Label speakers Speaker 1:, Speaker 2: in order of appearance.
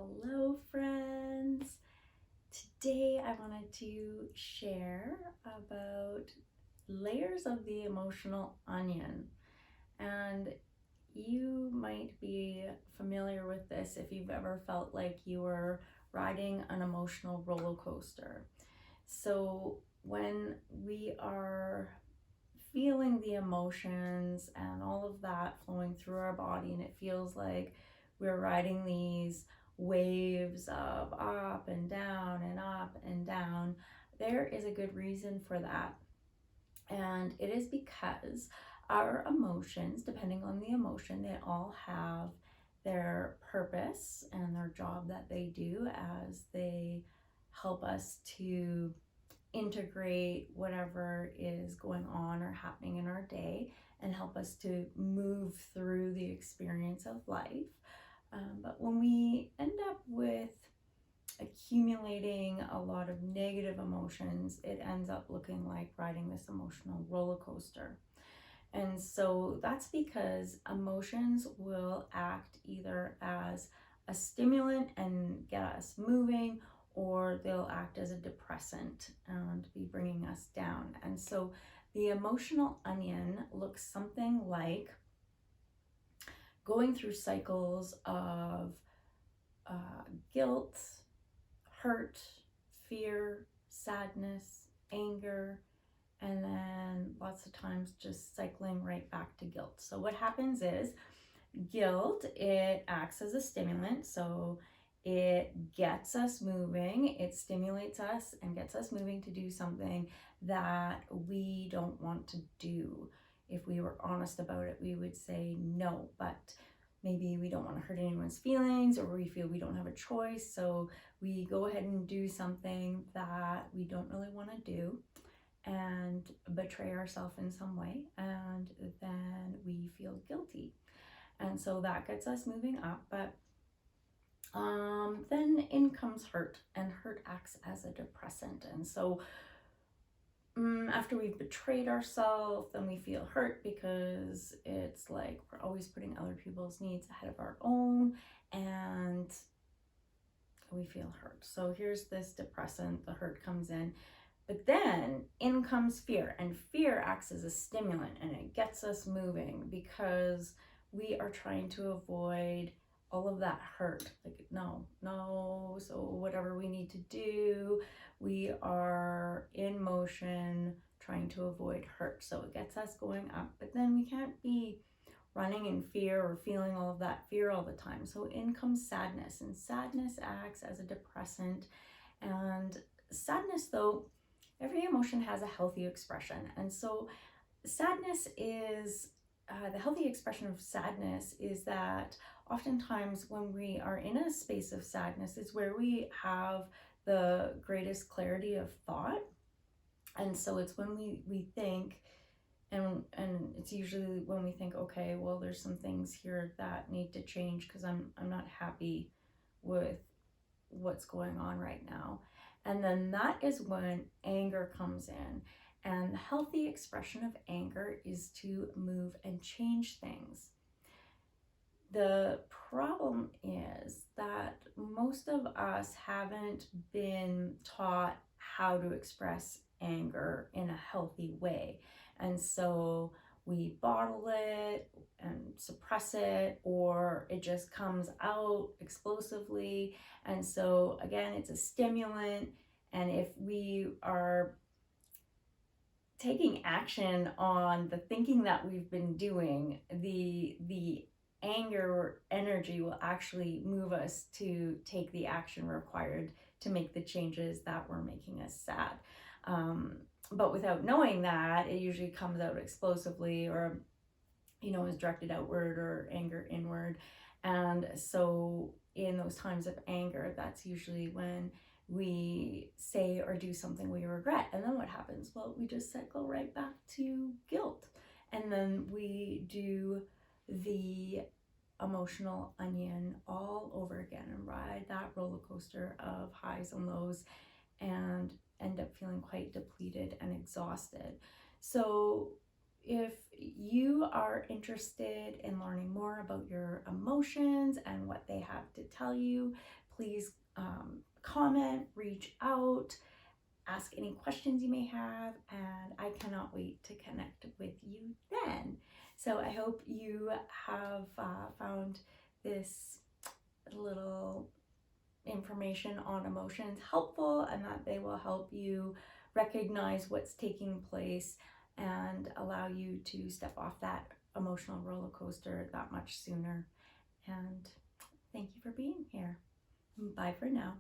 Speaker 1: Hello, friends. Today I wanted to share about layers of the emotional onion. And you might be familiar with this if you've ever felt like you were riding an emotional roller coaster. So, when we are feeling the emotions and all of that flowing through our body, and it feels like we're riding these waves of up and down and up and down, there is a good reason for that. And it is because our emotions, depending on the emotion, they all have their purpose and their job that they do as they help us to integrate whatever is going on or happening in our day and help us to move through the experience of life. But when we end up with accumulating a lot of negative emotions, it ends up looking like riding this emotional roller coaster. And so that's because emotions will act either as a stimulant and get us moving, or they'll act as a depressant and be bringing us down. And so the emotional onion looks something like going through cycles of guilt, hurt, fear, sadness, anger, and then lots of times just cycling right back to guilt. So what happens is guilt, it acts as a stimulant. So it gets us moving, it stimulates us and gets us moving to do something that we don't want to do. If we were honest about it, we would say no, but maybe we don't want to hurt anyone's feelings, or we feel we don't have a choice. So we go ahead and do something that we don't really want to do and betray ourselves in some way, and then we feel guilty. And so that gets us moving up. But then in comes hurt, and hurt acts as a depressant. And so after we've betrayed ourselves, then we feel hurt because it's like we're always putting other people's needs ahead of our own, and we feel hurt. So here's this depressant, the hurt comes in. But then in comes fear, and fear acts as a stimulant, and it gets us moving because we are trying to avoid all of that hurt. Like, no. So whatever we need to do, we are in motion trying to avoid hurt. So it gets us going up, but then we can't be running in fear or feeling all of that fear all the time. So in comes sadness, and sadness acts as a depressant. And sadness, though, every emotion has a healthy expression. And so sadness is, the healthy expression of sadness is that oftentimes when we are in a space of sadness is where we have the greatest clarity of thought. And so it's when we think, and it's usually when we think, okay, well, there's some things here that need to change because I'm not happy with what's going on right now. And then that is when anger comes in. And the healthy expression of anger is to move and change things. The problem is that most of us haven't been taught how to express anger in a healthy way. And so we bottle it and suppress it, or it just comes out explosively. And so again, it's a stimulant. And if we are taking action on the thinking that we've been doing, the anger or energy will actually move us to take the action required to make the changes that were making us sad. But without knowing that, it usually comes out explosively, or is directed outward, or anger inward. And so in those times of anger, that's usually when we say or do something we regret. And then what happens? Well, we just cycle right back to guilt. And then we do the emotional onion all over again and ride that roller coaster of highs and lows and end up feeling quite depleted and exhausted. So if you are interested in learning more about your emotions and what they have to tell you, please comment, reach out, ask any questions you may have, and I cannot wait to connect with you then. So I hope you have found this little information on emotions helpful, and that they will help you recognize what's taking place and allow you to step off that emotional roller coaster that much sooner. And thank you for being here. Bye for now.